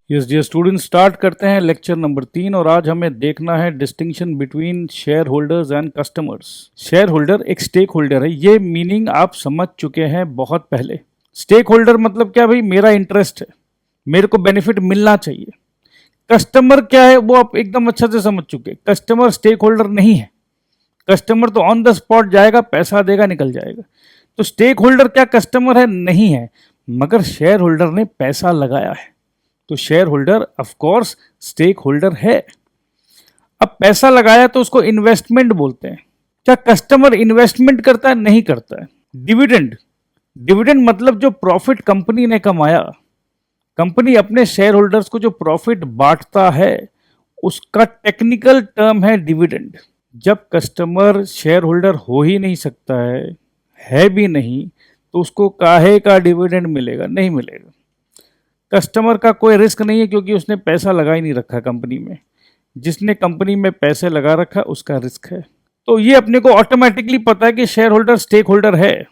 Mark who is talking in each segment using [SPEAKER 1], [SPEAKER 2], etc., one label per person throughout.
[SPEAKER 1] Yes dear student, start करते हैं lecture number 3 और आज हमें देखना है distinction between share holders and customers. Share holder एक स्टेक होल्डर है, ये मीनिंग आप समझ चुके हैं बहुत पहले। स्टेक होल्डर मतलब क्या भाई, मेरा इंटरेस्ट है, मेरे को बेनिफिट मिलना चाहिए। कस्टमर क्या है वो आप एकदम अच्छे से समझ चुके, कस्टमर स्टेक होल्डर नहीं है। कस्टमर तो ऑन द स्पॉट जाएगा, पैसा देगा, निकल जाएगा। तो स्टेक होल्डर क्या कस्टमर है? नहीं है, मगर शेयर होल्डर ने पैसा लगाया है तो shareholder of course stake holder है। अब पैसा लगाया तो उसको इन्वेस्टमेंट बोलते हैं। क्या कस्टमर इन्वेस्टमेंट करता है? नहीं करता है। डिविडेंड, डिविडेंड मतलब जो प्रॉफिट कंपनी ने कमाया, कंपनी अपने शेयर होल्डर्स को जो प्रॉफिट बांटता है उसका टेक्निकल टर्म है डिविडेंड। जब कस्टमर शेयर होल्डर हो ही नहीं सकता है भी नहीं, तो उसको काहे का डिविडेंड मिलेगा? नहीं मिलेगा। कस्टमर का कोई रिस्क नहीं है क्योंकि उसने पैसा लगा ही नहीं रखा कंपनी में। जिसने कंपनी में पैसे लगा रखा उसका रिस्क है। तो ये अपने को ऑटोमेटिकली पता है कि शेयर होल्डर स्टेक होल्डर है।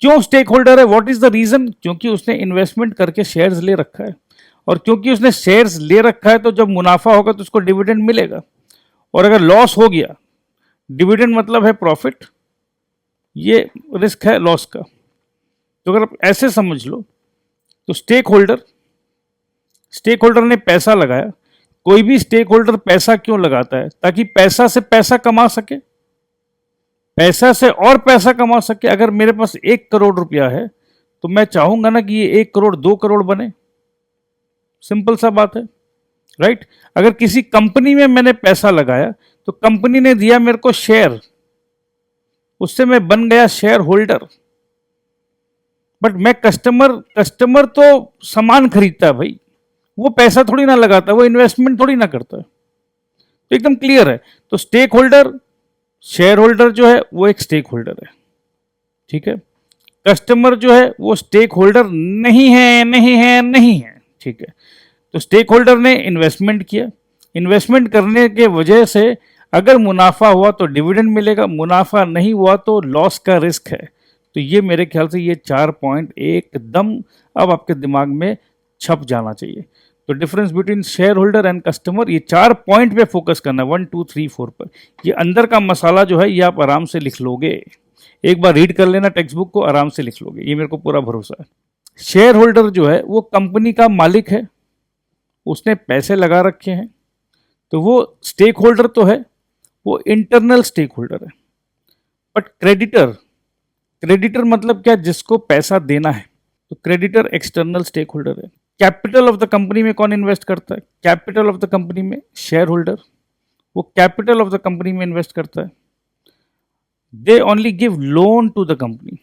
[SPEAKER 1] क्यों स्टेक होल्डर है? What is the reason? क्योंकि उसने इन्वेस्टमेंट करके शेयर्स ले रखा है, और क्योंकि उसने शेयर्स ले रखा है तो जब मुनाफा होगा तो उसको डिविडेंड मिलेगा, और अगर लॉस हो गया, डिविडेंड मतलब है प्रॉफिट, ये रिस्क है लॉस का। तो अगर आप ऐसे समझ लो तो स्टेक होल्डर ने पैसा लगाया। कोई भी स्टेक होल्डर पैसा क्यों लगाता है? ताकि पैसा से पैसा कमा सके, पैसा से और पैसा कमा सके। अगर मेरे पास 1 करोड़ रुपया है तो मैं चाहूंगा ना कि ये 1 करोड़ 2 करोड़ बने। सिंपल सा बात है, राइट? अगर किसी कंपनी में मैंने पैसा लगाया तो कंपनी ने दिया मेरे को शेयर, उससे मैं बन गया शेयर होल्डर। बट मैं कस्टमर तो सामान खरीदता है भाई, वो पैसा थोड़ी ना लगाता, वो इन्वेस्टमेंट थोड़ी ना करता है। तो एकदम क्लियर है। तो स्टेक होल्डर, शेयर होल्डर जो है वो एक स्टेक होल्डर है, ठीक है। कस्टमर जो है वो स्टेक होल्डर नहीं है, नहीं है, नहीं है, ठीक है। तो स्टेक होल्डर ने इन्वेस्टमेंट किया, इन्वेस्टमेंट करने के वजह से अगर मुनाफा हुआ तो डिविडेंड मिलेगा, मुनाफा नहीं हुआ तो लॉस का रिस्क है। तो ये मेरे ख्याल से ये 4 पॉइंट एकदम अब आपके दिमाग में छप जाना चाहिए। तो difference between share holder and customer, ये 4 पॉइंट पे फोकस करना है, 1 2 3 4 पर। ये अंदर का मसाला जो है ये आप आराम से लिख लोगे, एक बार रीड कर लेना टेक्स्ट बुक को, आराम से लिख लोगे, ये मेरे को पूरा भरोसा है। शेयर होल्डर जो है वो कंपनी का मालिक है, उसने पैसे लगा रखे हैं, तो वो स्टेक होल्डर तो है, वो इंटरनल स्टेक होल्डर है। बट क्रेडिटर, क्रेडिटर मतलब क्या? जिसको पैसा देना है, तो क्रेडिटर एक्सटर्नल स्टेक होल्डर है। कैपिटल ऑफ द कंपनी में कौन इन्वेस्ट करता है? कैपिटल ऑफ द कंपनी में शेयर होल्डर, वो कैपिटल ऑफ द कंपनी में इन्वेस्ट करता है। They only give loan to the company.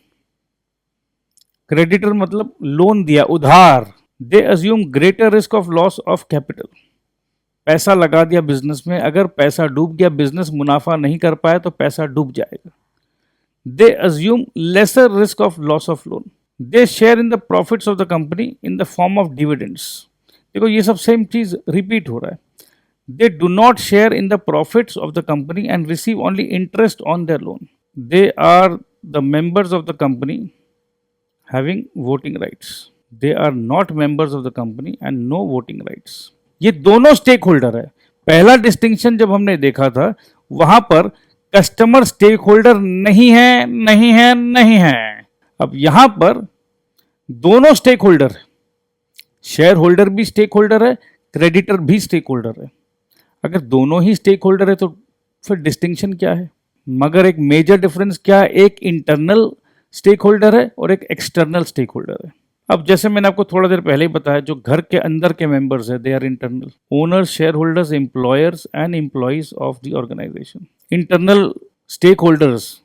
[SPEAKER 1] Creditor मतलब लोन दिया, उधार। They assume greater risk of loss of capital. पैसा लगा दिया बिजनेस में, अगर पैसा डूब गया, बिजनेस मुनाफा नहीं कर पाया तो पैसा डूब जाएगा। They assume lesser risk of loss of loan. They share in the profits of the company in the form of dividends. देखो ये सब सेम चीज रिपीट हो रहा है। They do not share in the profits of the company and receive only interest on their loan. They are the members of the company having voting rights. They are not members of the company and no voting rights. ये दोनों stake holder है। पहला distinction जब हमने देखा था वहां पर कस्टमर स्टेक होल्डर नहीं है, नहीं है, नहीं है। अब यहां पर दोनों स्टेक होल्डर है, शेयर होल्डर भी स्टेक होल्डर है, क्रेडिटर भी स्टेक होल्डर है। अगर दोनों ही स्टेक होल्डर है तो फिर डिस्टिंक्शन क्या है? मगर एक मेजर डिफरेंस क्या है? एक इंटरनल स्टेक होल्डर है और एक एक्सटर्नल स्टेक होल्डर है। अब जैसे मैंने आपको थोड़ा देर पहले ही बताया, जो घर के अंदर के मेंबर्स है they are internal, owners, shareholders, employers and employees of the organisation. Internal stakeholders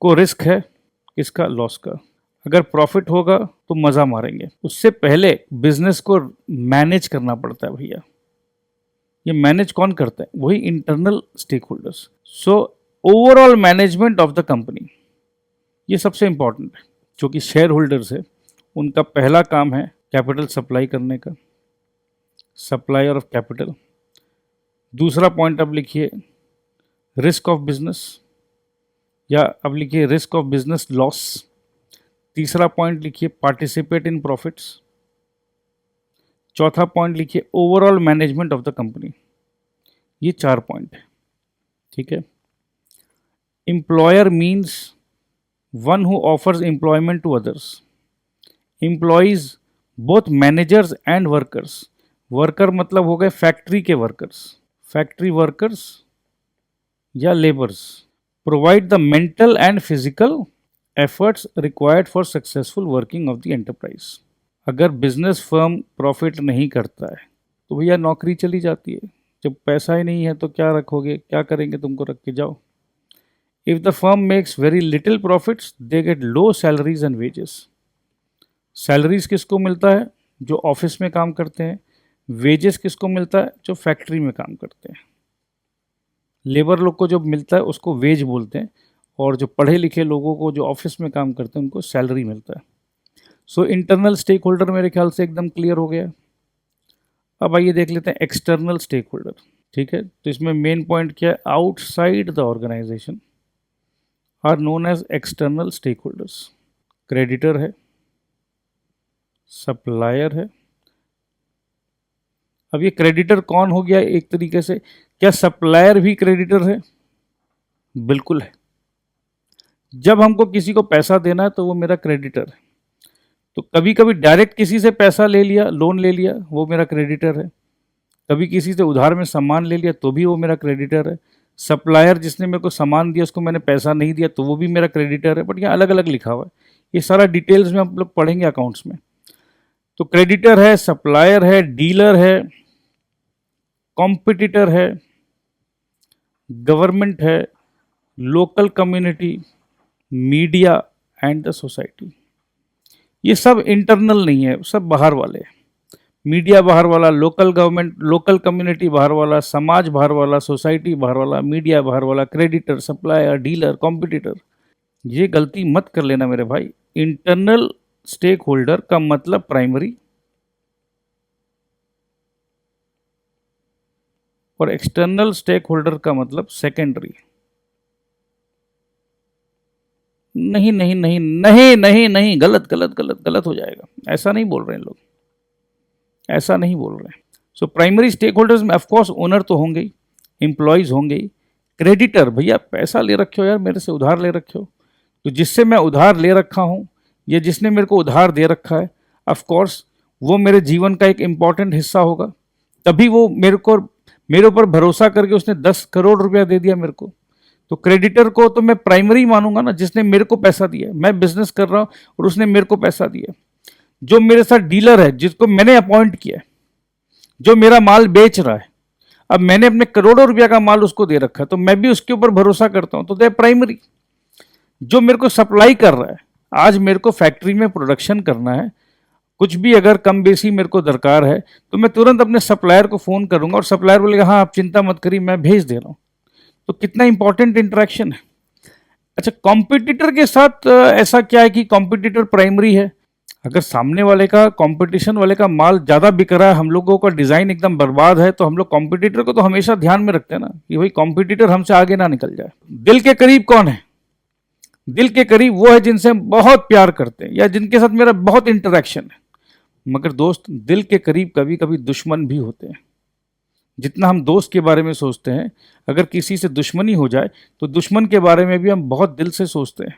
[SPEAKER 1] को रिस्क है किसका? लॉस का। अगर प्रॉफिट होगा तो मजा मारेंगे, उससे पहले बिजनेस को मैनेज करना पड़ता है भैया। ये मैनेज कौन करता है? वही internal stakeholders. So overall management of the company, ये सबसे इंपॉर्टेंट है। जो कि शेयर होल्डर्स है उनका पहला काम है कैपिटल सप्लाई करने का, सप्लायर ऑफ कैपिटल। दूसरा पॉइंट अब लिखिए रिस्क ऑफ बिजनेस, या अब लिखिए रिस्क ऑफ बिजनेस लॉस। तीसरा पॉइंट लिखिए पार्टिसिपेट इन प्रॉफिट्स। चौथा पॉइंट लिखिए overall management of the company. ये 4 पॉइंट है, ठीक है। Employer means one who offers employment to others. Employees both managers and workers. Worker मतलब हो गए फैक्ट्री के वर्कर्स, फैक्ट्री वर्कर्स या labours. Provide the mental and physical efforts required for successful working of the enterprise. अगर business firm profit नहीं करता है तो भैया नौकरी चली जाती है। जब पैसा ही नहीं है तो क्या रखोगे, क्या करेंगे, तुमको रख के जाओ। If the firm makes very little profits they get low salaries and wages. Salaries किसको मिलता है, जो ऑफिस में काम करते हैं। वेजेस किसको मिलता है, जो फैक्ट्री में काम करते हैं। लेबर लोग को जो मिलता है उसको वेज बोलते हैं, और जो पढ़े लिखे लोगों को जो ऑफिस में काम करते हैं उनको सैलरी मिलता है। सो इंटरनल स्टेक होल्डर मेरे ख्याल से एकदम क्लियर हो गया। अब आइए देख लेते हैं एक्सटर्नल स्टेक होल्डर, ठीक है। तो इसमें मेन पॉइंट क्या है, outside the organisation are known as external stakeholders. Creditor है, सप्लायर है। अब ये क्रेडिटर कौन हो गया एक तरीके से, क्या सप्लायर भी क्रेडिटर है? बिल्कुल है। जब हमको किसी को पैसा देना है तो वो मेरा क्रेडिटर है। तो कभी कभी डायरेक्ट किसी से पैसा ले लिया, लोन ले लिया, वो मेरा क्रेडिटर है। कभी किसी से उधार में सामान ले लिया तो भी वो मेरा क्रेडिटर है। सप्लायर जिसने मेरे को सामान दिया उसको मैंने पैसा नहीं दिया तो वो भी मेरा क्रेडिटर है। बट यहाँ अलग अलग लिखा हुआ है, ये सारा डिटेल्स में हम लोग पढ़ेंगे अकाउंट्स में। तो क्रेडिटर है, सप्लायर है, डीलर है, कॉम्पिटिटर है, गवर्नमेंट है, local community, media and the society. ये सब इंटरनल नहीं है, सब बाहर वाले हैं। मीडिया बाहर वाला, लोकल गवर्नमेंट, लोकल कम्युनिटी बाहर वाला, समाज बाहर वाला, सोसाइटी बाहर वाला, मीडिया बाहर वाला, क्रेडिटर, सप्लायर, डीलर, कॉम्पिटिटर। ये गलती मत कर लेना मेरे भाई। इंटरनल स्टेक होल्डर का मतलब प्राइमरी और एक्सटर्नल स्टेक होल्डर का मतलब सेकेंडरी। नहीं नहीं नहीं नहीं नहीं नहीं, गलत गलत गलत गलत हो जाएगा। ऐसा नहीं बोल रहे हैं लोग, ऐसा नहीं बोल रहे हैं। सो प्राइमरी स्टेक होल्डर्स में ऑफकोर्स ओनर तो होंगे ही, एम्प्लॉयज होंगे ही। क्रेडिटर, भैया पैसा ले रखे हो यार, मेरे से उधार ले रखे हो, तो जिससे मैं उधार ले रखा हूँ या जिसने मेरे को उधार दे रखा है, ऑफकोर्स वो मेरे जीवन का एक इम्पॉर्टेंट हिस्सा होगा। तभी वो मेरे ऊपर भरोसा करके उसने 10 करोड़ रुपया दे दिया मेरे को। तो क्रेडिटर को तो मैं प्राइमरी मानूंगा ना, जिसने मेरे को पैसा दिया। मैं बिजनेस कर रहा हूं और उसने मेरे को पैसा दिया। जो मेरे साथ डीलर है, जिसको मैंने अपॉइंट किया है, जो मेरा माल बेच रहा है, अब मैंने अपने करोड़ों रुपया का माल उसको दे रखा है, तो मैं भी उसके ऊपर भरोसा करता हूं, तो दे प्राइमरी। जो मेरे को सप्लाई कर रहा है, आज मेरे को फैक्ट्री में प्रोडक्शन करना है, कुछ भी अगर कम बेसी मेरे को दरकार है तो मैं तुरंत अपने सप्लायर को फ़ोन करूंगा और सप्लायर बोलेगा हाँ आप चिंता मत करिए मैं भेज दे रहा हूँ। तो कितना इंपॉर्टेंट इंटरेक्शन है। अच्छा, कॉम्पिटिटर के साथ ऐसा क्या है कि कॉम्पिटिटर प्राइमरी है? अगर सामने वाले का, कंपटीशन वाले का माल ज़्यादा बिक रहा है, हम लोगों का डिज़ाइन एकदम बर्बाद है, तो हम लोग कॉम्पिटिटर को तो हमेशा ध्यान में रखते हैं ना कि भाई कॉम्पिटिटर हमसे आगे ना निकल जाए। दिल के करीब कौन है? दिल के करीब वो है जिनसे हम बहुत प्यार करते हैं या जिनके साथ मेरा बहुत इंटरेक्शन है। मगर दोस्त, दिल के करीब कभी कभी दुश्मन भी होते हैं। जितना हम दोस्त के बारे में सोचते हैं, अगर किसी से दुश्मनी हो जाए तो दुश्मन के बारे में भी हम बहुत दिल से सोचते हैं।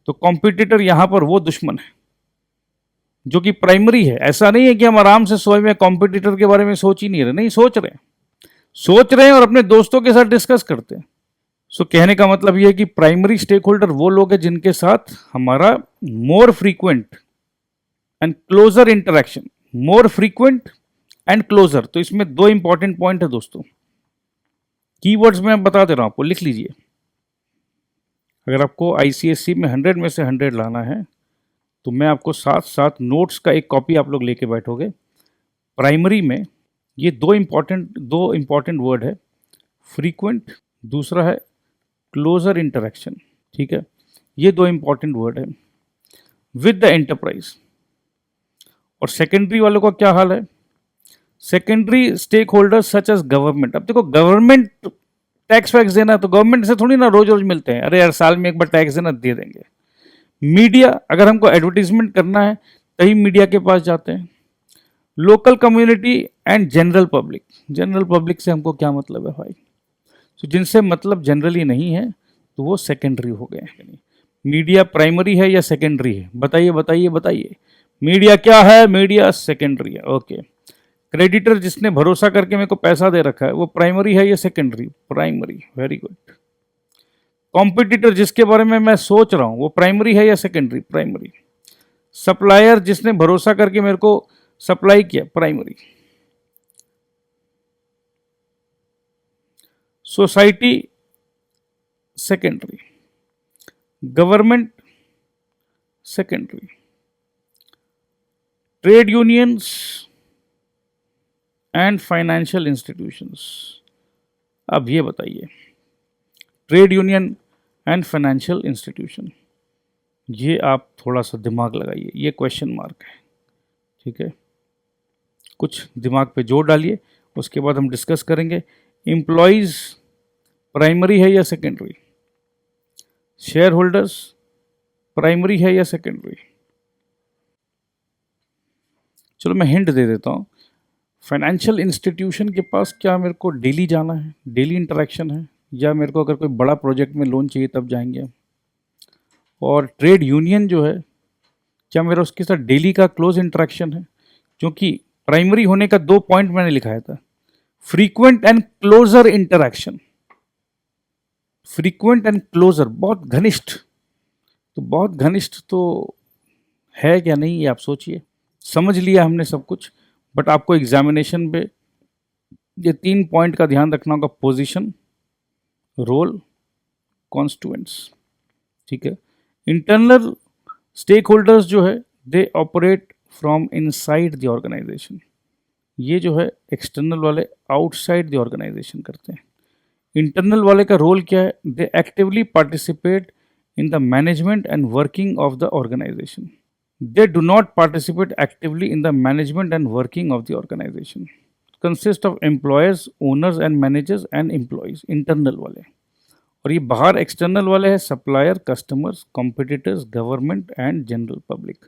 [SPEAKER 1] तो कॉम्पिटिटर यहाँ पर वो दुश्मन है जो कि प्राइमरी है। ऐसा नहीं है कि हम आराम से सोए में कॉम्पिटिटर के बारे में सोच ही नहीं रहे, नहीं सोच रहे हैं और अपने दोस्तों के साथ डिस्कस करते हैं। सो कहने का मतलब ये है कि प्राइमरी स्टेक होल्डर वो लोग हैं जिनके साथ हमारा more frequent and closer interaction, more frequent and closer. तो इसमें 2 इंपॉर्टेंट पॉइंट है दोस्तों, कीवर्ड्स में मैं बता दे रहा हूं आपको, लिख लीजिए। अगर आपको आईसीएससी में 100 में से 100 लाना है तो मैं आपको साथ साथ नोट्स का एक कॉपी आप लोग लेके बैठोगे। प्राइमरी में ये 2 इंपॉर्टेंट वर्ड है, फ्रीक्वेंट, दूसरा है क्लोजर इंटरेक्शन। ठीक है, ये 2 इंपॉर्टेंट वर्ड है विद द एंटरप्राइज। और सेकेंडरी वालों का क्या हाल है? Secondary stakeholder such as government. अब देखो, गवर्नमेंट टैक्स वैक्स देना तो गवर्नमेंट से थोड़ी ना रोज रोज मिलते हैं, अरे यार साल में एक बार टैक्स देना, दे देंगे। मीडिया, अगर हमको एडवर्टीजमेंट करना है तभी मीडिया के पास जाते हैं। Local community and general public. General public से हमको क्या मतलब है भाई? तो जिनसे मतलब जनरली नहीं है तो वो सेकेंडरी हो गए। मीडिया प्राइमरी है या सेकेंडरी है? बताइए बताइए बताइए। मीडिया क्या है? मीडिया सेकेंडरी है। ओके। क्रेडिटर जिसने भरोसा करके मेरे को पैसा दे रखा है वो प्राइमरी है या secondary? Primary. Very good. Competitor जिसके बारे में मैं सोच रहा हूं वो प्राइमरी है या सेकेंडरी? प्राइमरी। सप्लायर जिसने भरोसा करके मेरे को सप्लाई किया, primary. Society secondary. Government secondary. Trade unions and financial institutions. अब ये बताइए, trade union and financial institution, ये आप थोड़ा सा दिमाग लगाइए, ये क्वेश्चन मार्क है, ठीक है? कुछ दिमाग पे जोर डालिए, उसके बाद हम डिस्कस करेंगे। एम्प्लॉयज प्राइमरी है या सेकेंडरी? शेयर होल्डर्स प्राइमरी है या सेकेंडरी? चलो मैं हिंट दे देता हूँ। फाइनेंशियल इंस्टीट्यूशन के पास क्या मेरे को डेली जाना है, डेली इंटरेक्शन है, या मेरे को अगर कोई बड़ा प्रोजेक्ट में लोन चाहिए तब जाएंगे? और ट्रेड यूनियन जो है, क्या मेरा उसके साथ डेली का क्लोज इंटरेक्शन है? क्योंकि प्राइमरी होने का 2 पॉइंट मैंने लिखाया था, frequent and closer interaction. Frequent and closer, बहुत घनिष्ठ। तो बहुत घनिष्ठ तो है क्या नहीं, ये आप सोचिए। समझ लिया हमने सब कुछ, बट आपको एग्जामिनेशन पे ये 3 पॉइंट का ध्यान रखना होगा, पोजीशन, रोल, कॉन्स्टिट्यूएंट्स, ठीक है? इंटरनल स्टेक होल्डर्स जो है, they operate from inside the organisation. ये जो है एक्सटर्नल वाले आउटसाइड द ऑर्गेनाइजेशन करते हैं। इंटरनल वाले का रोल क्या है? They actively participate in the management and working of the organisation. They do not participate actively in the management and working of the organisation. Consist of employers, owners and managers and employees, internal वाले। और ये बाहर external वाले हैं, supplier, customers, competitors, government and general public.